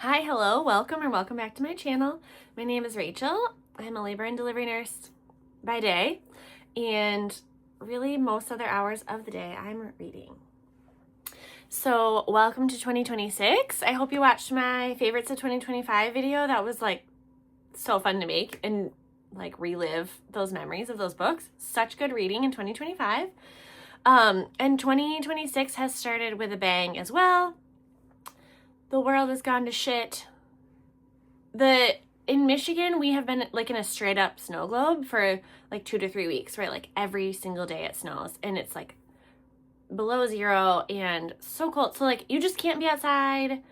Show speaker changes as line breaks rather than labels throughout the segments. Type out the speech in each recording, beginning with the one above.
Hi, hello, welcome or welcome back to my channel. My name is Rachel. I'm a labor and delivery nurse by day, and really most other hours of the day I'm reading. So welcome to 2026. I hope you watched my favorites of 2025 video. That was like so fun to make and like relive those memories of those books. Such good reading in 2025. And 2026 has started with a bang as well. The world has gone to shit. In Michigan, we have been like in a straight up snow globe for like 2 to 3 weeks, right? Like every single day it snows and it's like below zero and so cold. So like you just can't be outside.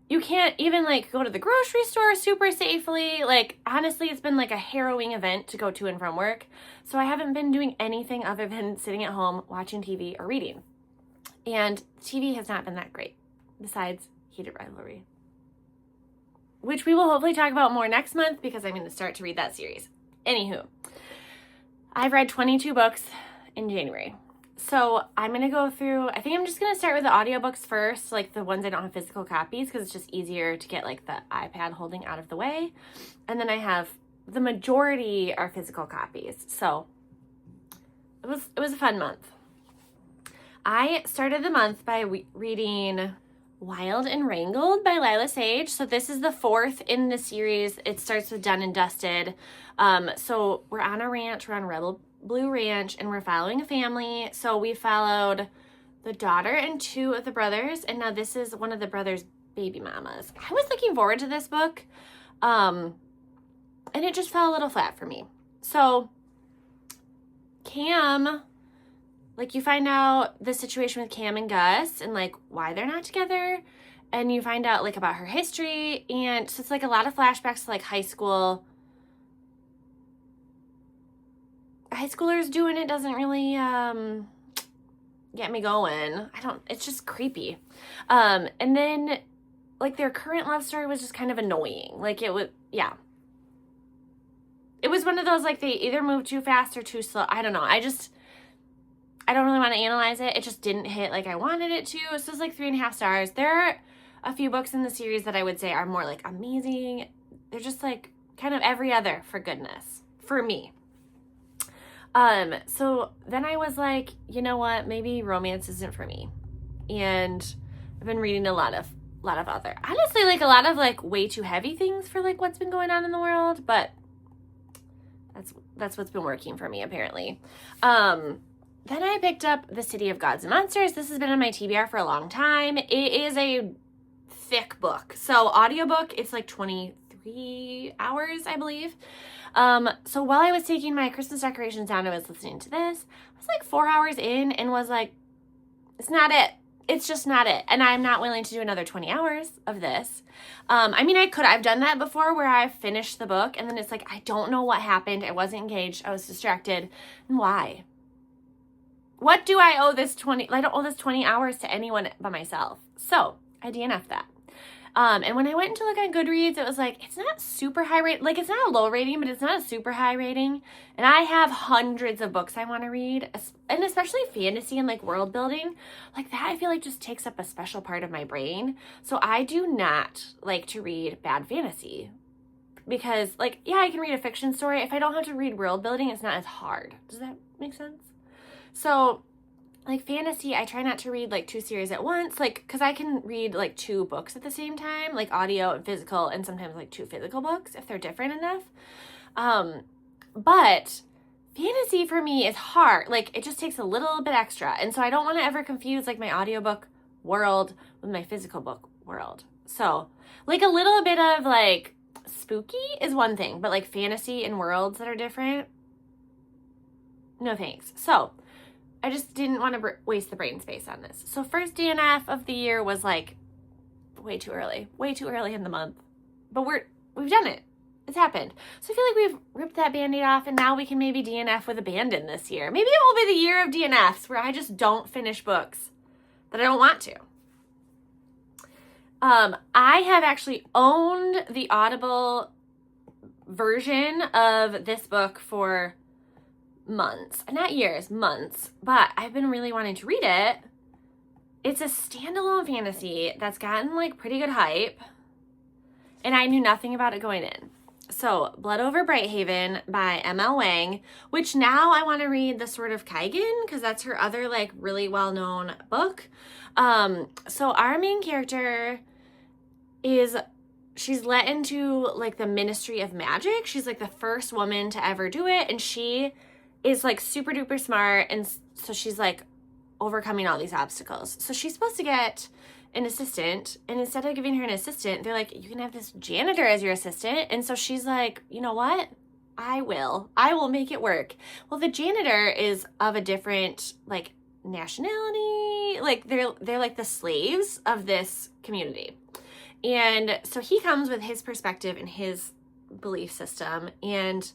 You can't even like go to the grocery store super safely. Like honestly, it's been like a harrowing event to go to and from work. So I haven't been doing anything other than sitting at home watching TV or reading. And TV has not been that great besides Heated Rivalry, which we will hopefully talk about more next month because I'm going to start to read that series. Anywho, I've read 22 books in January. So I'm going to go through, I think I'm just going to start with the audiobooks first, like the ones I don't have physical copies because it's just easier to get like the iPad holding out of the way. And then I have the majority are physical copies. So it was a fun month. I started the month by reading Wild and Wrangled by Lila Sage. So this is the fourth in the series. It starts with Done and Dusted. So we're on a ranch, we're on Rebel Blue Ranch, and we're following a family. So we followed the daughter and 2 of the brothers, and now this is one of the brothers' baby mamas. I was looking forward to this book, and it just fell a little flat for me. So Cam, like you find out the situation with Cam and Gus and like why they're not together, and you find out like about her history, and so it's like a lot of flashbacks to like high school. High schoolers doing it doesn't really get me going. It's just creepy. And then like their current love story was just kind of annoying. Like it was one of those like they either moved too fast or too slow. I don't know. I don't really want to analyze it. It just didn't hit like I wanted it to. So it's like 3.5 stars. There are a few books in the series that I would say are more like amazing. They're just like kind of every other for goodness for me. So then I was like, you know what? Maybe romance isn't for me. And I've been reading a lot of other, honestly, like a lot of like way too heavy things for like what's been going on in the world, but that's what's been working for me apparently. Then I picked up The City of Gods and Monsters. This has been on my TBR for a long time. It is a thick book. So audiobook, it's like 23 hours, I believe. So while I was taking my Christmas decorations down, I was listening to this. I was like 4 hours in and was like, it's not it. It's just not it. And I'm not willing to do another 20 hours of this. I've done that before where I've finished the book and then it's like, I don't know what happened. I wasn't engaged. I was distracted. And why? What do I owe this 20? I don't owe this 20 hours to anyone but myself. So I DNF'd that. And when I went to look on Goodreads, it was like, it's not super high rate. Like it's not a low rating, but it's not a super high rating. And I have hundreds of books I want to read, and especially fantasy and like world building. Like that, I feel like just takes up a special part of my brain. So I do not like to read bad fantasy because like, yeah, I can read a fiction story. If I don't have to read world building, it's not as hard. Does that make sense? So like fantasy, I try not to read like 2 series at once, like because I can read like 2 books at the same time, like audio and physical, and sometimes like 2 physical books if they're different enough. But fantasy for me is hard. Like it just takes a little bit extra, and so I don't want to ever confuse like my audiobook world with my physical book world. So like a little bit of like spooky is one thing, but like fantasy and worlds that are different, no thanks. So I just didn't want to waste the brain space on this. So first DNF of the year was like way too early in the month, but we've done it. It's happened. So I feel like we've ripped that Band-Aid off and now we can maybe DNF with abandon this year. Maybe it will be the year of DNFs where I just don't finish books that I don't want to. I have actually owned the Audible version of this book for months, not years, months, but I've been really wanting to read it. It's a standalone fantasy that's gotten like pretty good hype. and I knew nothing about it going in. So, Blood Over Brighthaven by M.L. Wang, which now I want to read The Sword of Kaigen because that's her other like really well-known book. So our main character she's let into like the Ministry of Magic. She's like the first woman to ever do it, and she is like super duper smart, and so she's like overcoming all these obstacles. So she's supposed to get an assistant, and instead of giving her an assistant, they're like, you can have this janitor as your assistant. And so she's like, you know what? I will make it work. Well, the janitor is of a different like nationality. Like they're like the slaves of this community. And so he comes with his perspective and his belief system, and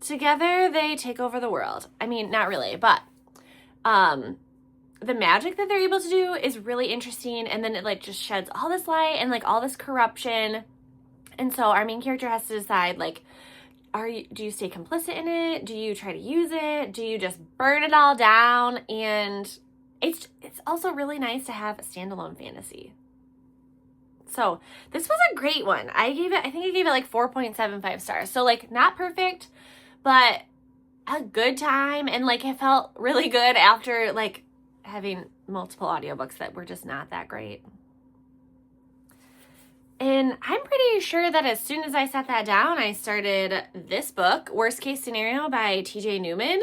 together they take over the world. I mean, not really, but the magic that they're able to do is really interesting, and then it like just sheds all this light and like all this corruption. And so our main character has to decide like, do you stay complicit in it? Do you try to use it? Do you just burn it all down? And it's also really nice to have a standalone fantasy. So this was a great one. I think I gave it like 4.75 stars. So like not perfect, but a good time. And like it felt really good after like having multiple audiobooks that were just not that great. And I'm pretty sure that as soon as I set that down, I started this book, Worst Case Scenario by TJ Newman.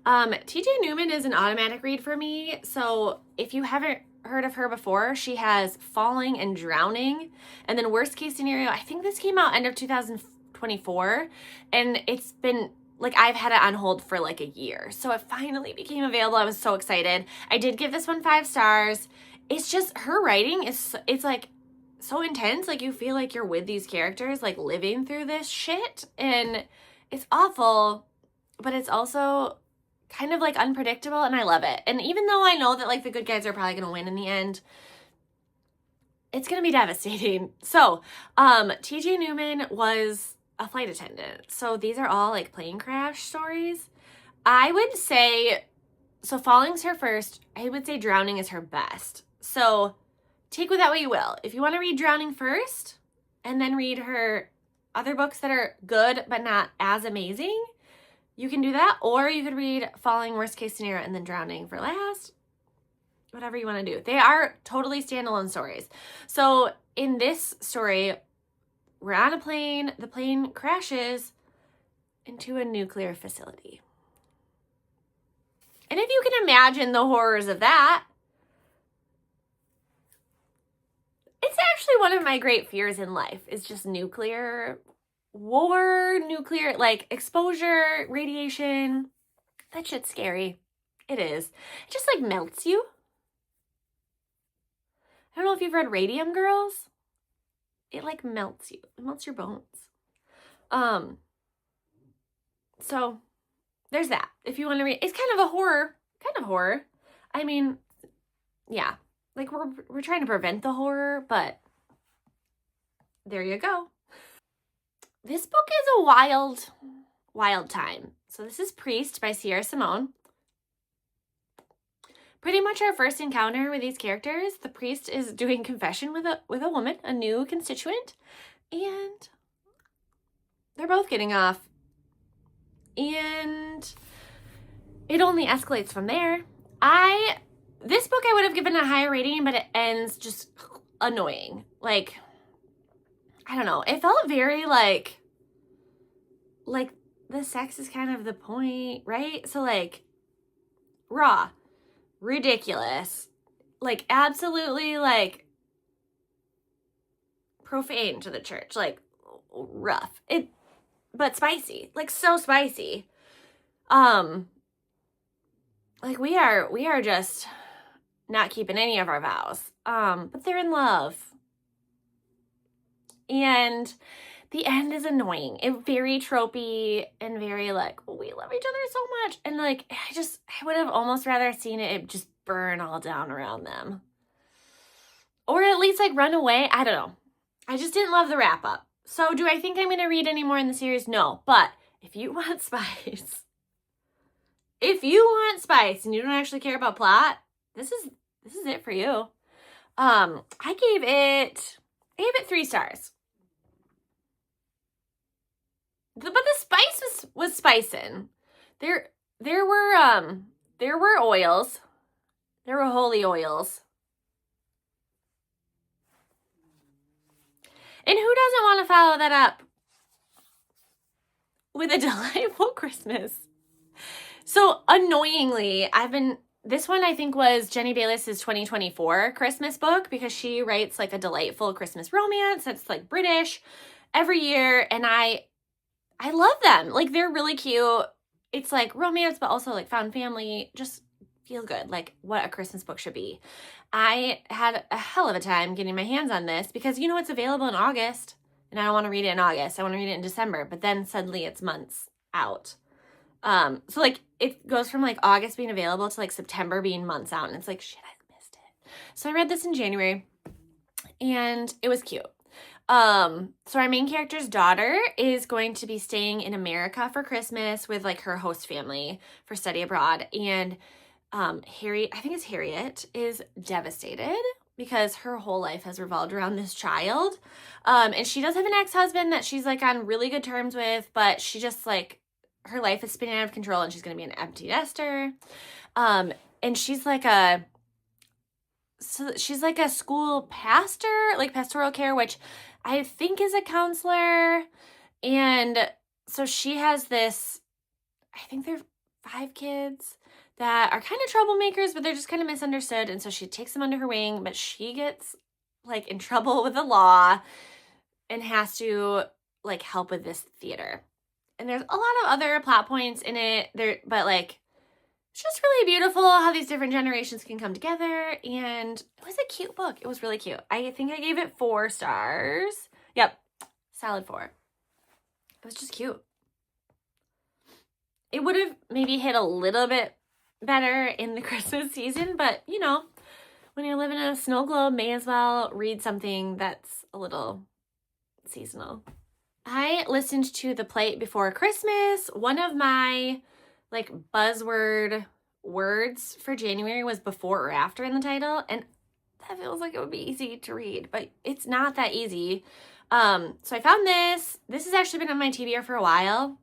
TJ Newman is an automatic read for me. So if you haven't heard of her before, she has Falling and Drowning. And then Worst Case Scenario, I think this came out end of 2024. And it's been like, I've had it on hold for like a year. So it finally became available. I was so excited. I did give this one 5 stars. It's just, her writing it's like so intense. Like you feel like you're with these characters, like living through this shit. And it's awful, but it's also kind of like unpredictable, and I love it. And even though I know that like the good guys are probably going to win in the end, it's going to be devastating. So, TJ Newman was a flight attendant. So these are all like plane crash stories. I would say, so Falling's her first. I would say Drowning is her best. So take with that what you will. If you want to read Drowning first and then read her other books that are good but not as amazing, you can do that. Or you could read Falling, Worst Case Scenario, and then Drowning for last. Whatever you want to do. They are totally standalone stories. So in this story, we're on a plane. The plane crashes into a nuclear facility. And if you can imagine the horrors of that, it's actually one of my great fears in life is just nuclear war, nuclear like exposure, radiation. That shit's scary. It is. It just like melts you. I don't know if you've read Radium Girls. It like melts you. It melts your bones. So there's that. If you want to read, it's kind of a horror. I mean, yeah. Like we're trying to prevent the horror, but there you go. This book is a wild time. So this is Priest by Sierra Simone. Pretty much our first encounter with these characters, the priest is doing confession with a woman, a new constituent, and they're both getting off. And it only escalates from there. This book I would have given a higher rating, but it ends just annoying. Like, I don't know. It felt very like the sex is kind of the point, right? So like raw, ridiculous, like absolutely like profane to the church, like rough. But spicy, like so spicy. Like we are just not keeping any of our vows. But they're in love. And the end is annoying. It's very tropey and very like, oh, we love each other so much. And like, I would have almost rather seen it just burn all down around them. Or at least like run away. I don't know. I just didn't love the wrap up. So do I think I'm going to read any more in the series? No. But if you want spice, and you don't actually care about plot, this is it for you. I gave it 3 stars. but the spice was spicing. There were oils. There were holy oils. And who doesn't want to follow that up with a delightful Christmas? So annoyingly, this one I think was Jenny Bayless's 2024 Christmas book, because she writes like a delightful Christmas romance that's like British every year, and I love them. Like, they're really cute. It's like romance, but also like found family, just feel good, like what a Christmas book should be. I had a hell of a time getting my hands on this because, you know, it's available in August, and I don't want to read it in August. I want to read it in December, but then suddenly it's months out. So like it goes from like August being available to like September being months out, and it's like, shit, I missed it. So I read this in January, and it was cute. So our main character's daughter is going to be staying in America for Christmas with like her host family for study abroad, and Harriet is devastated because her whole life has revolved around this child. And she does have an ex-husband that she's like on really good terms with, but she just like, her life is spinning out of control, and she's going to be an empty nester. And she's like a school pastor, like pastoral care, which I think is a counselor. And so she has this, I think they're 5 kids that are kind of troublemakers, but they're just kind of misunderstood. And so she takes them under her wing, but she gets like in trouble with the law and has to like help with this theater. And there's a lot of other plot points in it there, but like, it's just really beautiful how these different generations can come together. And it was a cute book. It was really cute. I think I gave it 4 stars. Yep. Solid 4. It was just cute. It would have maybe hit a little bit better in the Christmas season, but you know, when you're living in a snow globe, may as well read something that's a little seasonal. I listened to The Plate Before Christmas. One of my like buzzword words for January was before or after in the title, and that feels like it would be easy to read, but it's not that easy. So I found this. This has actually been on my TBR for a while.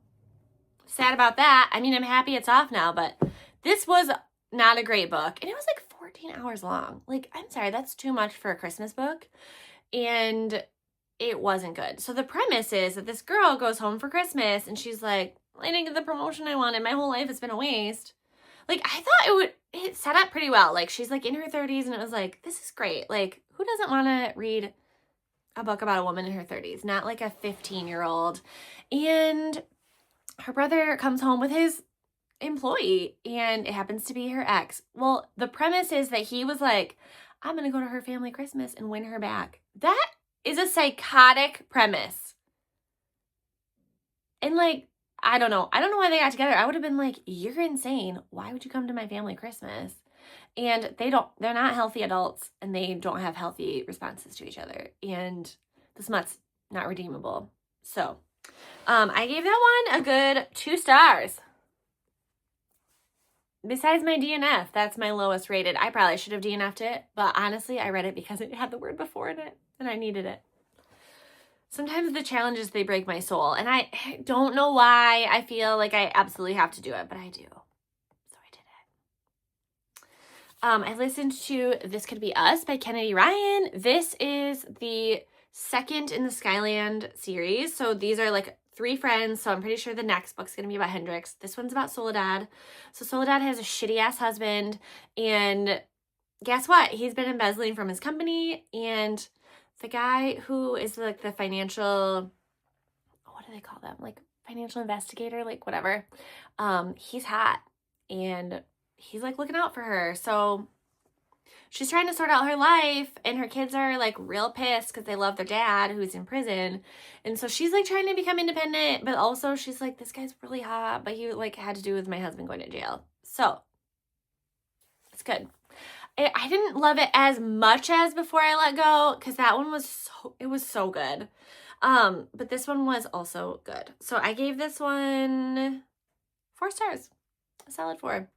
Sad about that. I mean, I'm happy it's off now, but this was not a great book, and it was like 14 hours long. Like, I'm sorry, that's too much for a Christmas book, and it wasn't good. So the premise is that this girl goes home for Christmas, and she's like, I didn't get the promotion I wanted. My whole life has been a waste. Like, I thought it set up pretty well. Like, she's like in her 30s, and it was like, this is great. Like, who doesn't want to read a book about a woman in her 30s? Not like a 15-year-old. And her brother comes home with his employee, and it happens to be her ex. Well, the premise is that he was like, I'm going to go to her family Christmas and win her back. That is a psychotic premise. And like, I don't know why they got together. I would have been like, you're insane. Why would you come to my family Christmas? And they're not healthy adults, and they don't have healthy responses to each other. And this mutt's not redeemable. So, I gave that one a good 2 stars. Besides my DNF, that's my lowest rated. I probably should have DNF'd it, but honestly, I read it because it had the word before in it, and I needed it. Sometimes the challenges, they break my soul, and I don't know why I feel like I absolutely have to do it, but I do. So I did it. I listened to This Could Be Us by Kennedy Ryan. This is the second in the Skyland series. So these are like 3 friends, so I'm pretty sure the next book's going to be about Hendrix. This one's about Soledad. So Soledad has a shitty-ass husband, and guess what? He's been embezzling from his company, and the guy who is like the financial, what do they call them? Like financial investigator, like whatever. He's hot, and he's like looking out for her. So she's trying to sort out her life, and her kids are like real pissed because they love their dad who's in prison. And so she's like trying to become independent, but also she's like, this guy's really hot, but he like had to do with my husband going to jail. So it's good. I didn't love it as much as Before I Let Go, because that one was so good. But this one was also good. So I gave this one 4 stars, a solid 4.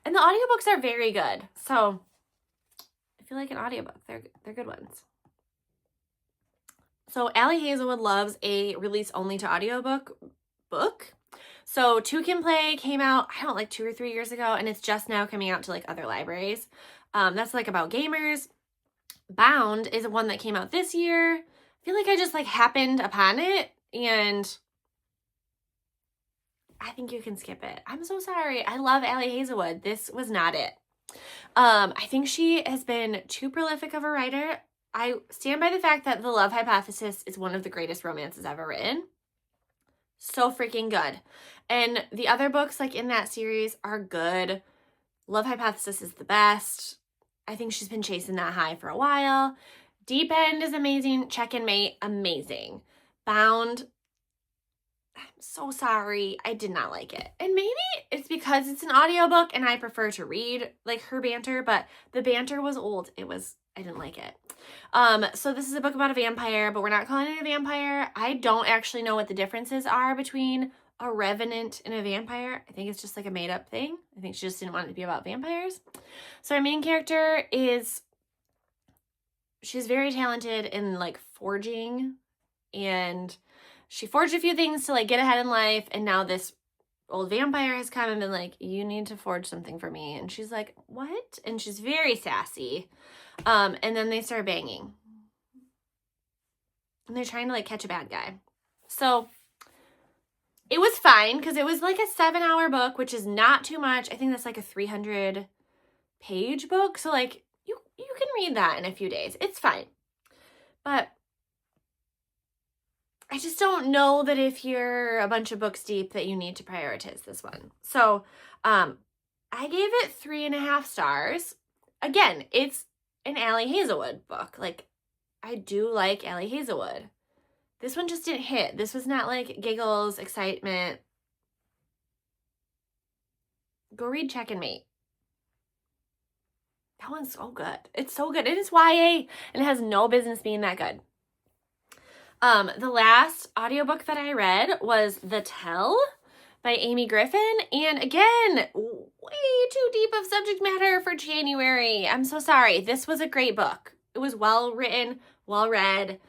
And the audiobooks are very good. So I feel like an audiobook. They're good ones. So Allie Hazelwood loves a release only to audiobook book. So Two Can Play came out, I don't know, like 2 or 3 years ago, and it's just now coming out to like other libraries. That's like about gamers. Bound is one that came out this year. I feel like I just like happened upon it, and I think you can skip it. I'm so sorry. I love Allie Hazelwood. This was not it. I think she has been too prolific of a writer. I stand by the fact that The Love Hypothesis is one of the greatest romances ever written. So freaking good. And the other books like in that series are good. Love Hypothesis is the best. I think she's been chasing that high for a while. Deep End is amazing. Check and Mate, amazing. Bound, I'm so sorry. I did not like it. And maybe it's because it's an audiobook and I prefer to read like her banter, but the banter was old. I didn't like it. So this is a book about a vampire, but we're not calling it a vampire. I don't actually know what the differences are between a revenant and a vampire. I think it's just like a made up thing. I think she just didn't want it to be about vampires. So our main character she's very talented in like forging, and she forged a few things to like get ahead in life, and now this old vampire has come and been like, you need to forge something for me. And she's like, what? And she's very sassy. And then they start banging. And they're trying to like catch a bad guy. So it was fine because it was like a 7-hour book, which is not too much. I think that's like a 300-page book. So like you can read that in a few days. It's fine. But I just don't know that if you're a bunch of books deep that you need to prioritize this one. So I gave it 3.5 stars. Again, it's an Allie Hazelwood book. Like, I do like Allie Hazelwood. This one just didn't hit. This was not like giggles, excitement. Go read Check and Mate. That one's so good. It's so good. It is YA and it has no business being that good. The last audiobook that I read was The Tell by Amy Griffin. And again, way too deep of subject matter for January. I'm so sorry. This was a great book. It was well written, well read.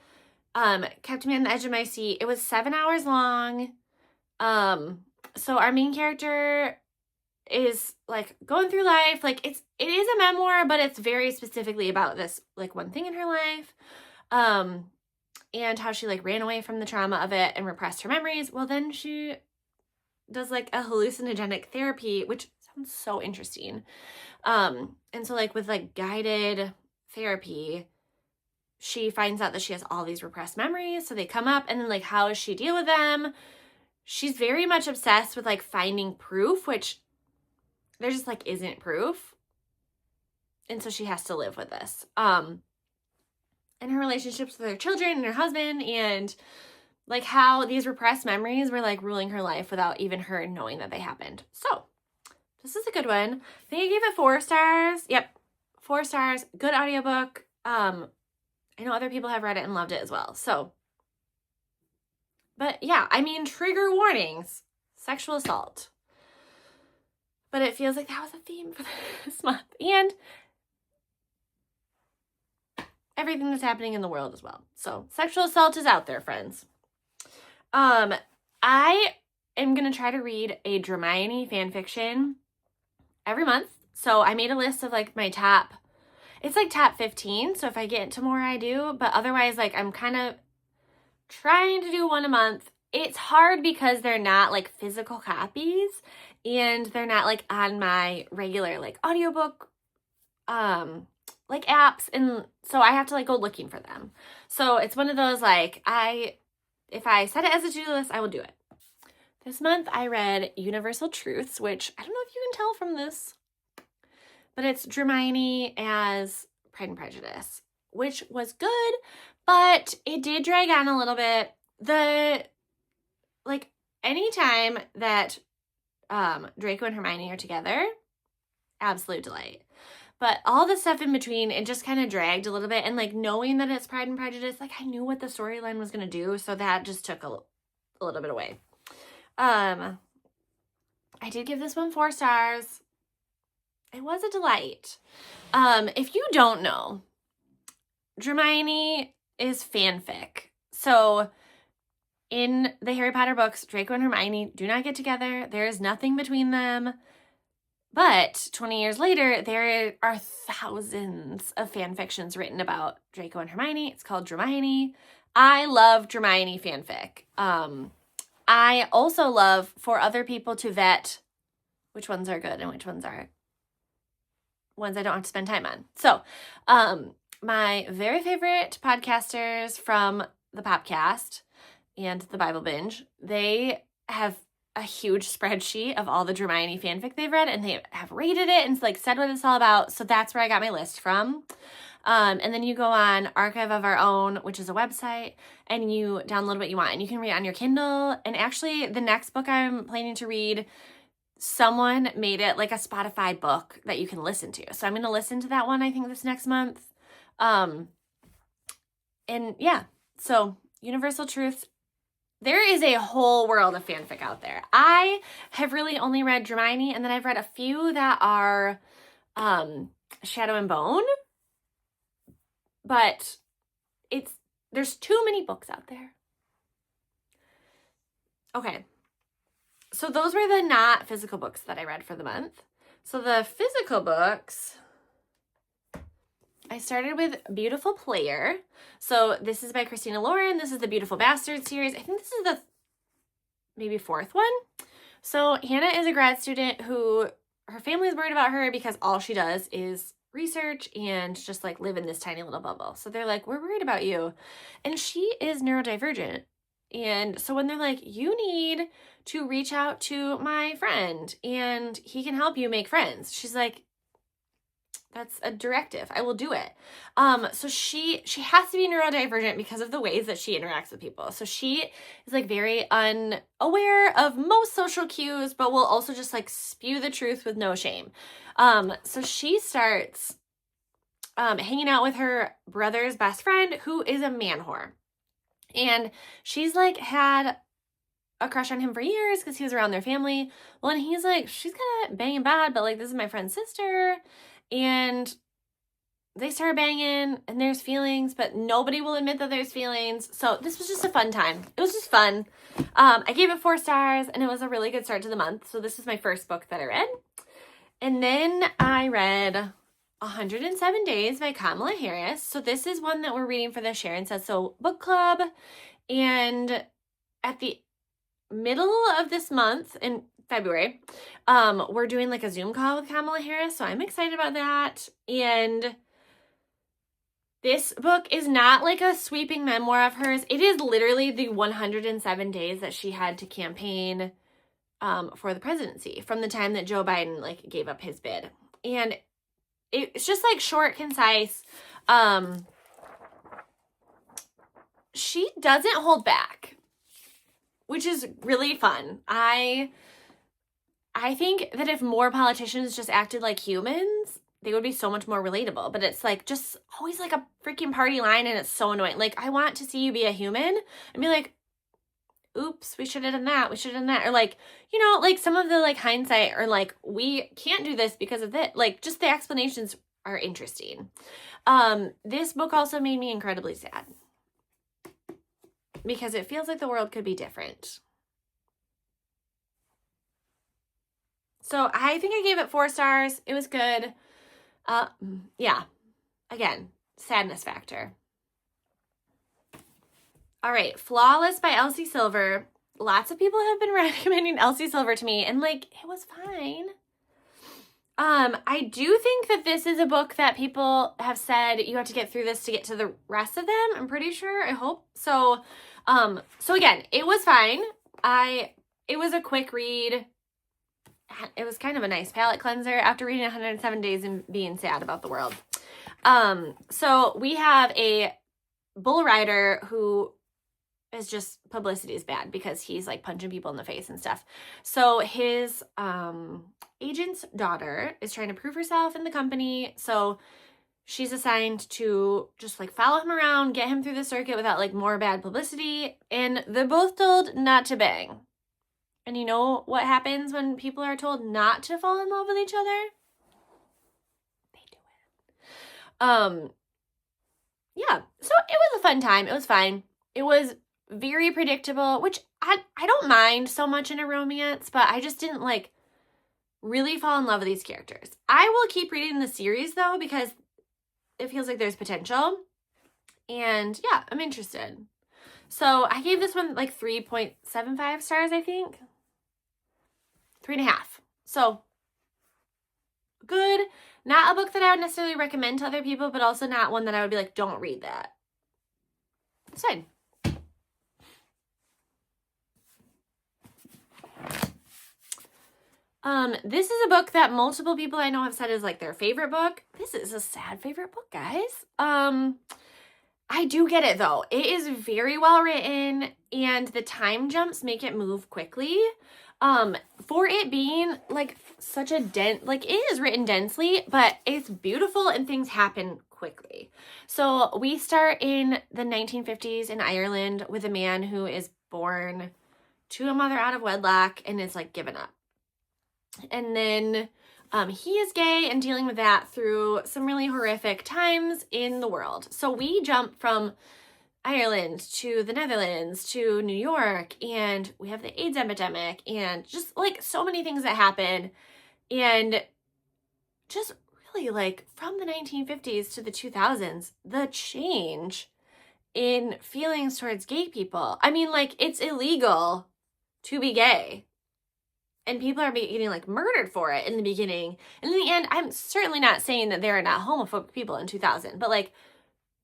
Kept me on the edge of my seat. It was 7 hours long. So our main character is like going through life. Like it is a memoir, but it's very specifically about this like one thing in her life. And how she like ran away from the trauma of it and repressed her memories. Well, then she does like a hallucinogenic therapy, which sounds so interesting. And so like with like guided therapy, she finds out that she has all these repressed memories. So they come up, and then like how does she deal with them? She's very much obsessed with like finding proof, which there just like isn't proof. And so she has to live with this. And her relationships with her children and her husband, and like how these repressed memories were like ruling her life without even her knowing that they happened. So this is a good one. I think I gave it 4 stars. Yep, 4 stars. Good audiobook. I know other people have read it and loved it as well. So, but yeah, I mean, trigger warnings, sexual assault. But it feels like that was a theme for this month. And everything that's happening in the world as well. So sexual assault is out there, friends. I am going to try to read a Hermione fan fiction every month. So I made a list of like my top, it's like top 15. So if I get into more, I do. But otherwise, like I'm kind of trying to do one a month. It's hard because they're not like physical copies, and they're not like on my regular like audiobook like apps, and so I have to like go looking for them. So it's one of those like if I set it as a to-do list, I will do it. This month I read Universal Truths, which I don't know if you can tell from this, but it's Hermione as Pride and Prejudice, which was good, but it did drag on a little bit. Like anytime that Draco and Hermione are together, absolute delight. But all the stuff in between, it just kind of dragged a little bit. And like knowing that it's Pride and Prejudice, like I knew what the storyline was going to do. So that just took a little bit away. I did give this one 4 stars. It was a delight. If you don't know, Hermione is fanfic. So in the Harry Potter books, Draco and Hermione do not get together. There is nothing between them. But 20 years later, there are thousands of fan fictions written about Draco and Hermione. It's called Dramione. I love Dramione fanfic. I also love for other people to vet which ones are good and which ones are ones I don't have to spend time on. So, my very favorite podcasters from the Popcast and the Bible Binge, they have a huge spreadsheet of all the Dramione fanfic they've read, and they have rated it and like said what it's all about. So that's where I got my list from. And then you go on Archive of Our Own, which is a website, and you download what you want, and you can read it on your Kindle. And actually, the next book I'm planning to read, someone made it like a Spotify book that you can listen to. So I'm going to listen to that one, I think, this next month. And yeah, so Universal Truths. There is a whole world of fanfic out there. I have really only read Dramione, and then I've read a few that are Shadow and Bone. But there's too many books out there. Okay. So those were the not physical books that I read for the month. So the physical books, I started with Beautiful Player. So this is by Christina Lauren. This is the Beautiful Bastard series. I think this is the maybe fourth one. So Hannah is a grad student who her family is worried about her because all she does is research and just like live in this tiny little bubble. So they're like, we're worried about you. And she is neurodivergent. And so when they're like, you need to reach out to my friend and he can help you make friends, she's like, that's a directive. I will do it. So she has to be neurodivergent because of the ways that she interacts with people. So she is like very unaware of most social cues, but will also just like spew the truth with no shame. So she starts hanging out with her brother's best friend, who is a man whore. And she's like had a crush on him for years because he was around their family. Well, and he's like, she's kind of banging bad, but like, this is my friend's sister. And they start banging and there's feelings, but nobody will admit that there's feelings. So this was just a fun time. It was just fun. I gave it 4 stars and it was a really good start to the month. So this is my first book that I read. And then I read 107 Days by Kamala Harris. So this is one that we're reading for the Sharon Says So book club. And at the middle of this month in February, we're doing like a Zoom call with Kamala Harris. So I'm excited about that. And this book is not like a sweeping memoir of hers. It is literally the 107 days that she had to campaign for the presidency from the time that Joe Biden like gave up his bid. And it's just like short, concise. She doesn't hold back, which is really fun. I think that if more politicians just acted like humans, they would be so much more relatable. But it's like just always like a freaking party line, and it's so annoying. Like, I want to see you be a human and be like, oops, we should have done that. We should have done that. Or like, you know, like some of the like hindsight, or like, we can't do this because of that. Like, just the explanations are interesting. This book also made me incredibly sad because it feels like the world could be different. So I think I gave it 4 stars. It was good. Yeah. Again, sadness factor. All right. Flawless by Elsie Silver. Lots of people have been recommending Elsie Silver to me, and like, it was fine. I do think that this is a book that people have said you have to get through this to get to the rest of them. I'm pretty sure. I hope. So again, it was fine. It was a quick read. It was kind of a nice palate cleanser after reading 107 Days and being sad about the world. So we have a bull rider who is just, publicity is bad because he's like punching people in the face and stuff. So his agent's daughter is trying to prove herself in the company. So she's assigned to just like follow him around, get him through the circuit without like more bad publicity. And they're both told not to bang. And you know what happens when people are told not to fall in love with each other? They do it. Yeah. So it was a fun time. It was fine. It was very predictable, which I don't mind so much in a romance, but I just didn't like really fall in love with these characters. I will keep reading the series though, because it feels like there's potential. And yeah, I'm interested. So I gave this one like 3.75 stars, I think. 3.5. So good. Not a book that I would necessarily recommend to other people, but also not one that I would be like, don't read that. It's fine. This is a book that multiple people I know have said is like their favorite book. This is a sad favorite book, guys. I do get it though. It is very well written and the time jumps make it move quickly. For it being like such a like it is written densely, but it's beautiful and things happen quickly. So we start in the 1950s in Ireland with a man who is born to a mother out of wedlock and is like given up. And then he is gay and dealing with that through some really horrific times in the world. So we jump from Ireland to the Netherlands to New York, and we have the AIDS epidemic and just like so many things that happen. And just really like from the 1950s to the 2000s, the change in feelings towards gay people. I mean, like it's illegal to be gay. And people are getting like murdered for it in the beginning. And in the end, I'm certainly not saying that there are not homophobic people in 2000, but like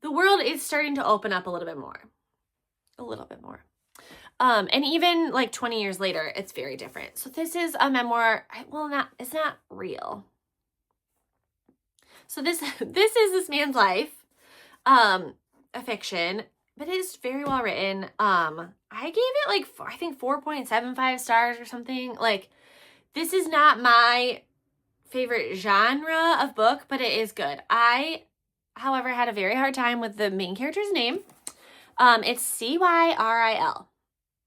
the world is starting to open up a little bit more. A little bit more. And even like 20 years later, it's very different. So this is a memoir. It's not real. So this is this man's life, a fiction, but it is very well written. I gave it like, I think 4.75 stars or something. Like, this is not my favorite genre of book, but it is good. I, however, had a very hard time with the main character's name. It's Cyril,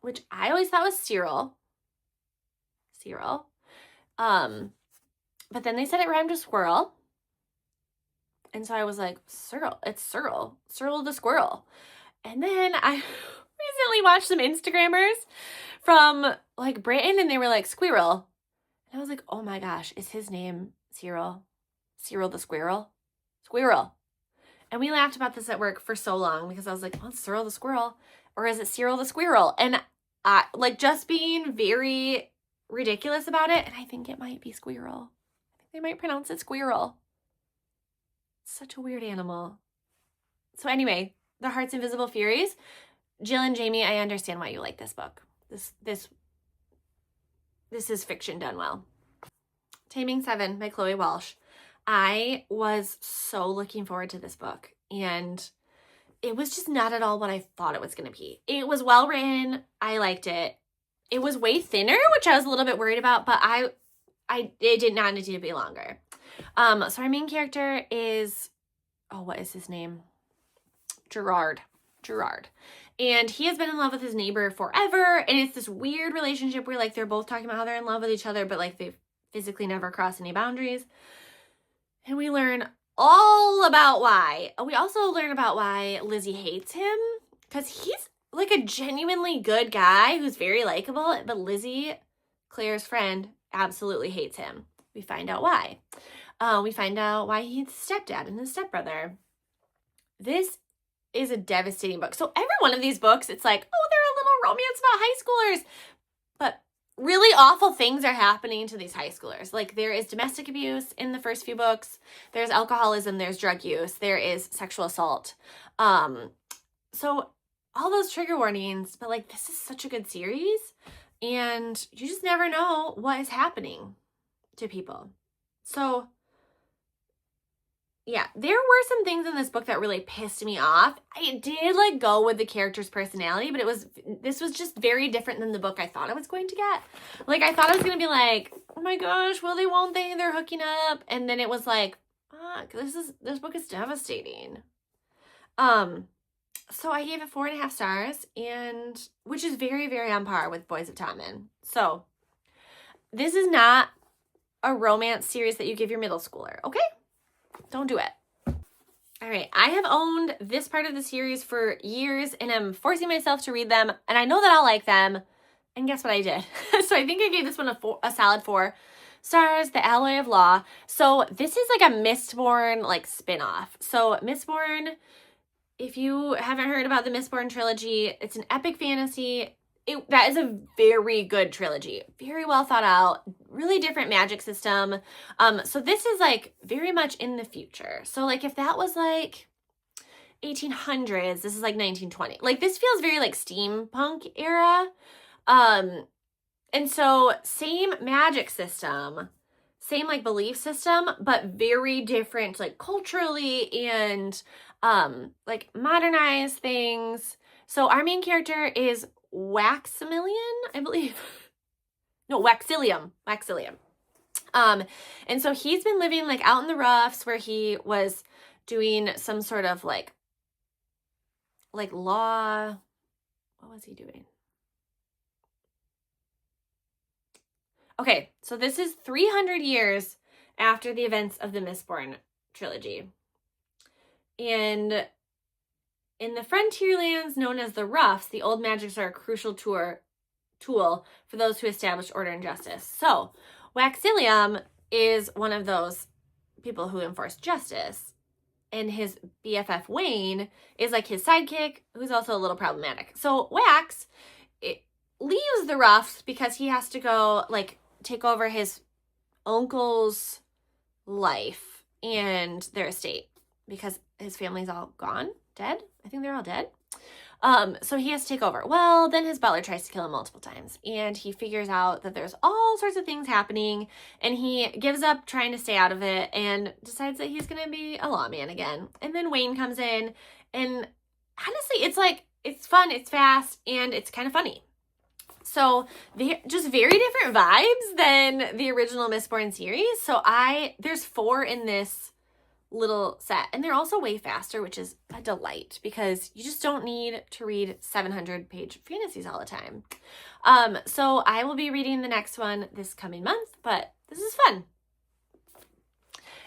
which I always thought was Cyril. But then they said it rhymed with squirrel. And so I was like, Cyril, it's Cyril the squirrel. And then I recently watched some Instagrammers from like Britain and they were like squirrel. And I was like, oh my gosh, is his name Cyril? Cyril the squirrel? Squirrel. And we laughed about this at work for so long because I was like, well, it's Cyril the squirrel. Or is it Cyril the squirrel? And I like just being very ridiculous about it. And I think it might be squirrel. I think they might pronounce it squirrel. Such a weird animal. So anyway, The Heart's Invisible Furies. Jill and Jamie, I understand why you like this book. This is fiction done well. Taming Seven by Chloe Walsh. I was so looking forward to this book, and it was just not at all what I thought it was going to be. It was well written. I liked it. It was way thinner, which I was a little bit worried about, but it did not need to be longer. So our main character is, what is his name? Gerard. And he has been in love with his neighbor forever. And it's this weird relationship where like they're both talking about how they're in love with each other, but like they physically never cross any boundaries. And we learn all about why. We also learn about why Lizzie hates him, because he's like a genuinely good guy who's very likable, but Lizzie, Claire's friend, absolutely hates him. We find out why. We find out why he's his stepdad and his stepbrother. This is a devastating book. So every one of these books, it's like, oh, they're a little romance about high schoolers. But really awful things are happening to these high schoolers. Like there is domestic abuse in the first few books. There's alcoholism. There's drug use. There is sexual assault. So all those trigger warnings, but like this is such a good series. And you just never know what is happening to people. So yeah, there were some things in this book that really pissed me off. I did like go with the character's personality, but this was just very different than the book I thought I was going to get. Like I thought I was going to be like, oh my gosh, will they, won't they? They're hooking up. And then it was like, fuck, this book is devastating. So I gave it 4.5 stars, and which is very, very on par with Boys of Topman. So this is not a romance series that you give your middle schooler, okay? Don't do it. All right, I have owned this part of the series for years and I'm forcing myself to read them, and I know that I'll like them. And guess what I did? So I think I gave this one a solid 4 stars, The Alloy of Law. So this is like a Mistborn like spin-off. So Mistborn, if you haven't heard about the Mistborn trilogy, it's an epic fantasy. That is a very good trilogy. Very well thought out, really different magic system. So this is like very much in the future. So like if that was like 1800s, this is like 1920. Like this feels very like steampunk era. And so same magic system, same like belief system, but very different like culturally and like modernized things. So our main character is Waximilian, I believe. No, Waxilium. And so he's been living like out in the roughs where he was doing some sort of like law. What was he doing? Okay, so this is 300 years after the events of the Mistborn trilogy. And in the frontier lands known as the Roughs, the old magics are a crucial tool for those who establish order and justice. So, Waxilium is one of those people who enforce justice. And his BFF, Wayne, is like his sidekick, who's also a little problematic. So, Wax leaves the Roughs because he has to go, like, take over his uncle's life and their estate because his family's all gone, dead. I think they're all dead. So he has to take over. Well, then his butler tries to kill him multiple times, and he figures out that there's all sorts of things happening, and he gives up trying to stay out of it and decides that he's going to be a lawman again. And then Wayne comes in, and honestly, it's like, it's fun, it's fast, and it's kind of funny. So they're just very different vibes than the original Mistborn series. So there's 4 in this little set, and they're also way faster, which is a delight because you just don't need to read 700-page fantasies all the time. So I will be reading the next one this coming month, but this is fun.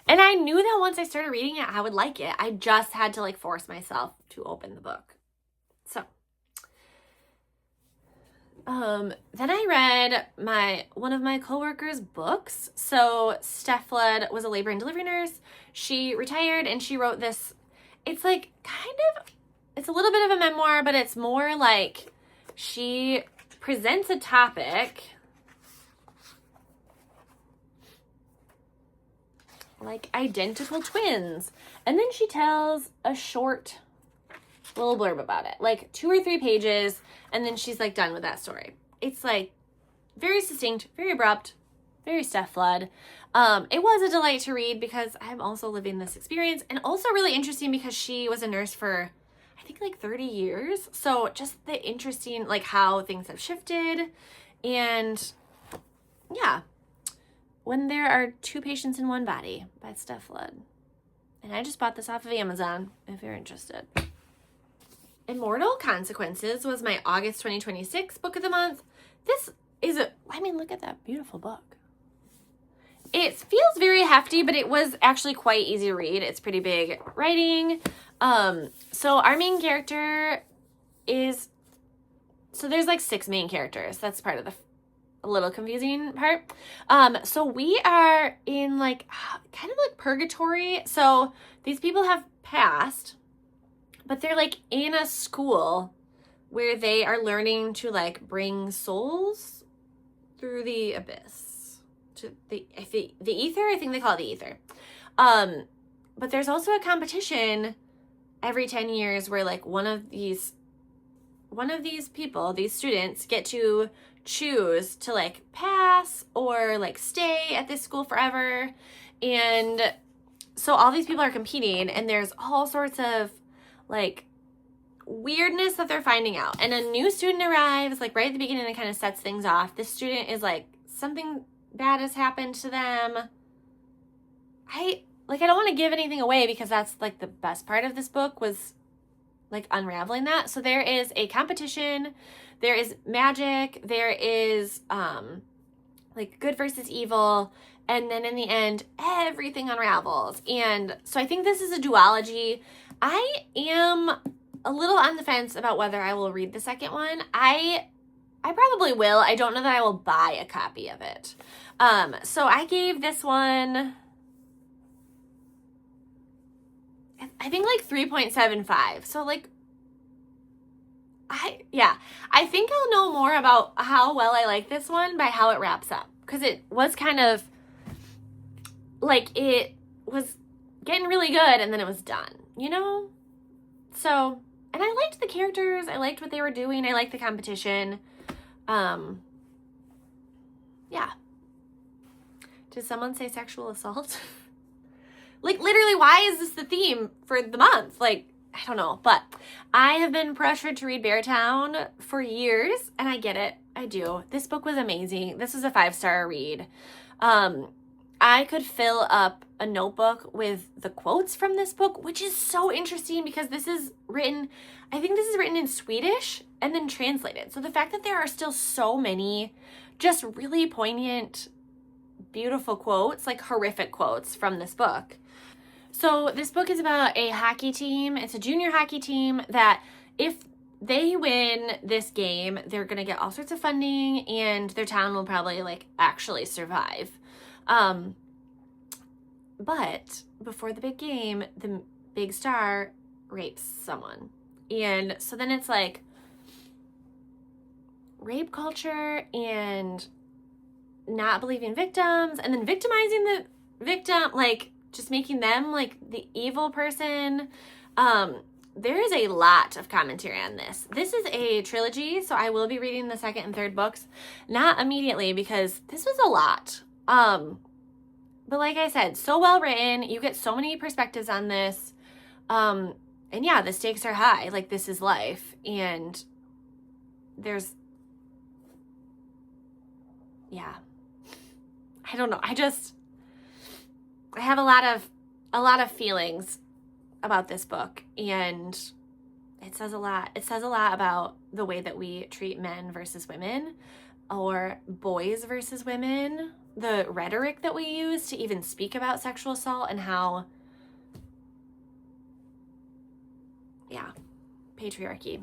And I knew that once I started reading it, I would like it. I just had to like force myself to open the book. So then I read one of my coworkers' books. So Steph Flood was a labor and delivery nurse. She retired and she wrote this. It's like it's a little bit of a memoir, but it's more like she presents a topic like identical twins. And then she tells a short little blurb about it, like 2 or 3 pages, and then she's like done with that story. It's like very succinct, very abrupt, very Steph Flood. It was a delight to read because I'm also living this experience, and also really interesting because she was a nurse for I think like 30 years. So just the interesting like how things have shifted, and yeah, When There Are 2 Patients in One Body by Steph Flood. And I just bought this off of Amazon if you're interested. Immortal Consequences was my August 2026 book of the month. This is look at that beautiful book. It feels very hefty, but it was actually quite easy to read. It's pretty big writing. So our main character there's like 6 main characters. That's part of the a little confusing part. So we are in like kind of like purgatory. So these people have passed, but they're like in a school where they are learning to like bring souls through the abyss to the ether. I think they call it the ether. But there's also a competition every 10 years where like one of these people, these students, get to choose to like pass or like stay at this school forever. And so all these people are competing, and there's all sorts of like weirdness that they're finding out. And a new student arrives like right at the beginning and kind of sets things off. This student is like, something bad has happened to them. I don't want to give anything away because that's like the best part of this book was like unraveling that. So there is a competition, there is magic, there is like good versus evil, and then in the end, everything unravels. And so I think this is a duology. I am a little on the fence about whether I will read the second one. I probably will. I don't know that I will buy a copy of it. So I gave this one, I think like 3.75. So like, I think I'll know more about how well I like this one by how it wraps up. Because it was kind of like, it was getting really good and then it was done, you know? So, and I liked the characters. I liked what they were doing. I liked the competition. Yeah. Did someone say sexual assault? Like, literally, why is this the theme for the month? Like, I don't know. But I have been pressured to read Beartown for years, and I get it. I do. This book was amazing. This was a 5-star read. I could fill up a notebook with the quotes from this book, which is so interesting because this is written, I think this is written in Swedish and then translated. So the fact that there are still so many just really poignant, beautiful quotes, like horrific quotes from this book. So this book is about a hockey team. It's a junior hockey team that if they win this game, they're going to get all sorts of funding and their town will probably like actually survive. But before the big game, the big star rapes someone. And so then it's like rape culture and not believing victims and then victimizing the victim, like just making them like the evil person. There is a lot of commentary on this. This is a trilogy, so I will be reading the second and third books, not immediately because this was a lot. But like I said, so well written. You get so many perspectives on this. And yeah, the stakes are high. Like, this is life. And there's, yeah, I don't know. I have a lot of feelings about this book, and it says a lot. It says a lot about the way that we treat men versus women, or boys versus women, the rhetoric that we use to even speak about sexual assault, and how, yeah, patriarchy.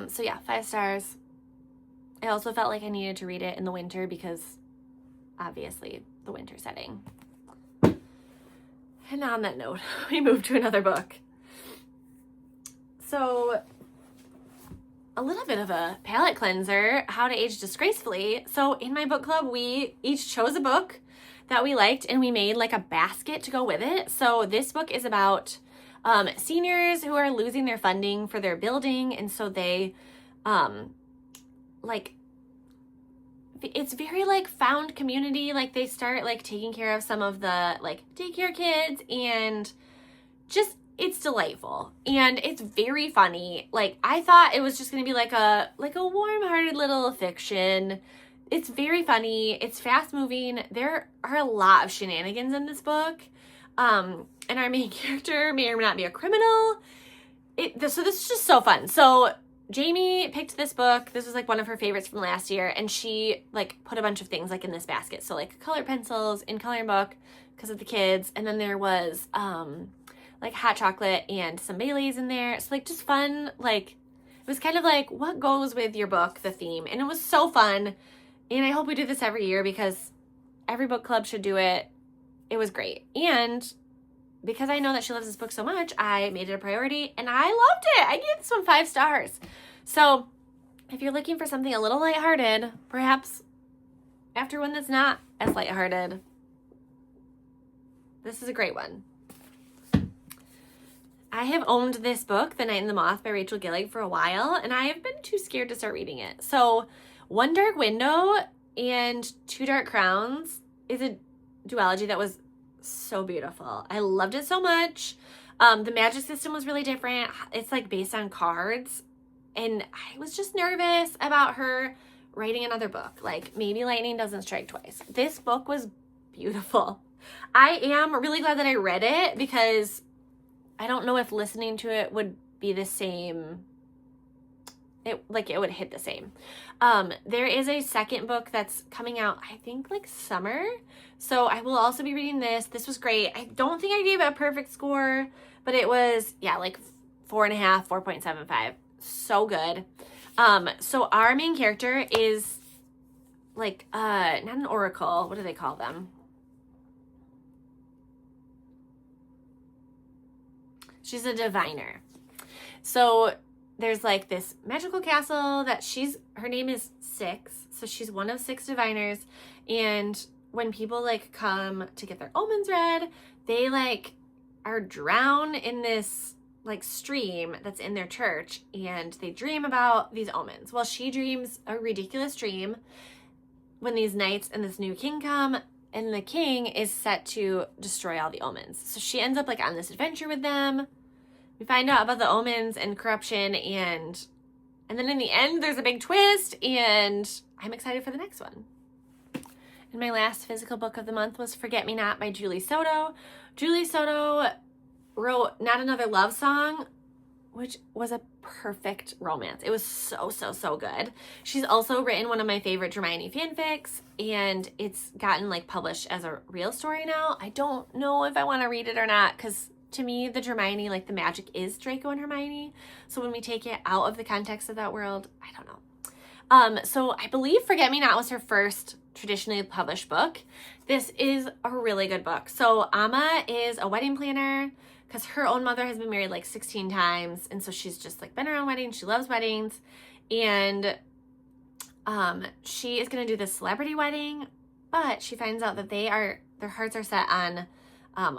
So yeah, 5 stars. I also felt like I needed to read it in the winter because obviously the winter setting. And on that note, we move to another book. So a little bit of a palate cleanser, How to Age Disgracefully. So in my book club, we each chose a book that we liked and we made like a basket to go with it. So this book is about seniors who are losing their funding for their building. And so they like, it's very like found community. Like they start like taking care of some of the like daycare kids, and just, it's delightful and it's very funny. Like I thought it was just gonna be like a warm-hearted little fiction. It's very funny. It's fast moving. There are a lot of shenanigans in this book. And our main character may or may not be a criminal. So this is just so fun. So Jamie picked this book. This was like one of her favorites from last year, and she like put a bunch of things like in this basket. So like colored pencils in coloring book because of the kids, and then there was like hot chocolate and some Baileys in there. So like just fun. Like it was kind of like what goes with your book, the theme, and it was so fun. And I hope we do this every year because every book club should do it. It was great. And because I know that she loves this book so much, I made it a priority and I loved it. I gave this one 5 stars. So if you're looking for something a little lighthearted, perhaps after one that's not as lighthearted, this is a great one. I have owned this book, The Night and the Moth by Rachel Gillig, for a while, and I have been too scared to start reading it. So One Dark Window and Two Dark Crowns is a duology that was so beautiful. I loved it so much. The magic system was really different. It's like based on cards, and I was just nervous about her writing another book. Like maybe lightning doesn't strike twice. This book was beautiful. I am really glad that I read it because I don't know if listening to it would be the same it would hit the same. There is a second book that's coming out, I think like summer. So I will also be reading this. This was great. I don't think I gave it a perfect score, but it was, yeah, like 4.5, 4.75. So good. So our main character is like, not an oracle. What do they call them? She's a diviner. So there's like this magical castle that her name is Six. So she's one of 6 diviners. And when people like come to get their omens read, they like are drowned in this like stream that's in their church, and they dream about these omens. Well, she dreams a ridiculous dream when these knights and this new king come, and the king is set to destroy all the omens. So she ends up like on this adventure with them. We find out about the omens and corruption, and then in the end there's a big twist, and I'm excited for the next one. And my last physical book of the month was Forget Me Not by Julie Soto. Julie Soto wrote Not Another Love Song, which was a perfect romance. It was so, so, so good. She's also written one of my favorite Hermione fanfics, and it's gotten like published as a real story now. I don't know if I want to read it or not, because to me, the Hermione, like the magic is Draco and Hermione. So when we take it out of the context of that world, I don't know. So I believe Forget Me Not was her first traditionally published book. This is a really good book. So Amma is a wedding planner because her own mother has been married like 16 times. And so she's just like been around weddings. She loves weddings. And she is going to do this celebrity wedding, but she finds out that their hearts are set on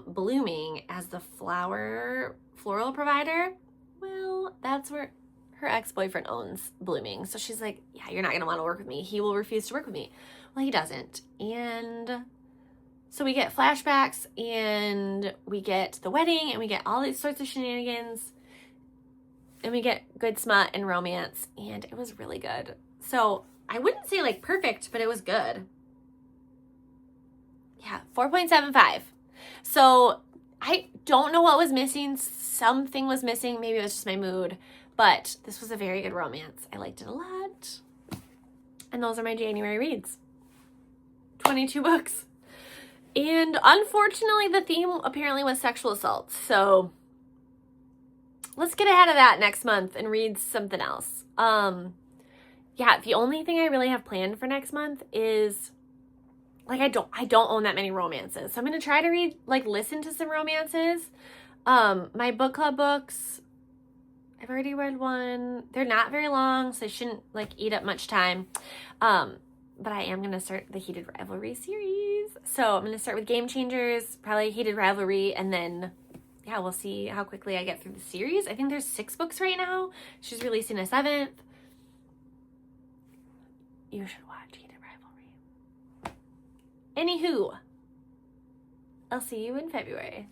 blooming as the floral provider. Well, that's where her ex-boyfriend owns blooming. So she's like, yeah, you're not going to want to work with me. He will refuse to work with me. Well, he doesn't. And so we get flashbacks, and we get the wedding, and we get all these sorts of shenanigans, and we get good smut and romance, and it was really good. So I wouldn't say like perfect, but it was good. Yeah, 4.75. So I don't know what was missing. Something was missing. Maybe it was just my mood, but this was a very good romance. I liked it a lot. And those are my January reads. 22 books. And unfortunately, the theme apparently was sexual assault. So let's get ahead of that next month and read something else. Yeah, the only thing I really have planned for next month is like I don't own that many romances. So I'm going to try to listen to some romances. My book club books, I've already read one. They're not very long, so they shouldn't eat up much time. But I am going to start the Heated Rivalry series. So I'm going to start with Game Changers, probably Heated Rivalry, and then, yeah, we'll see how quickly I get through the series. I think there's 6 books right now. She's releasing a 7th. You should watch Heated Rivalry. Anywho, I'll see you in February.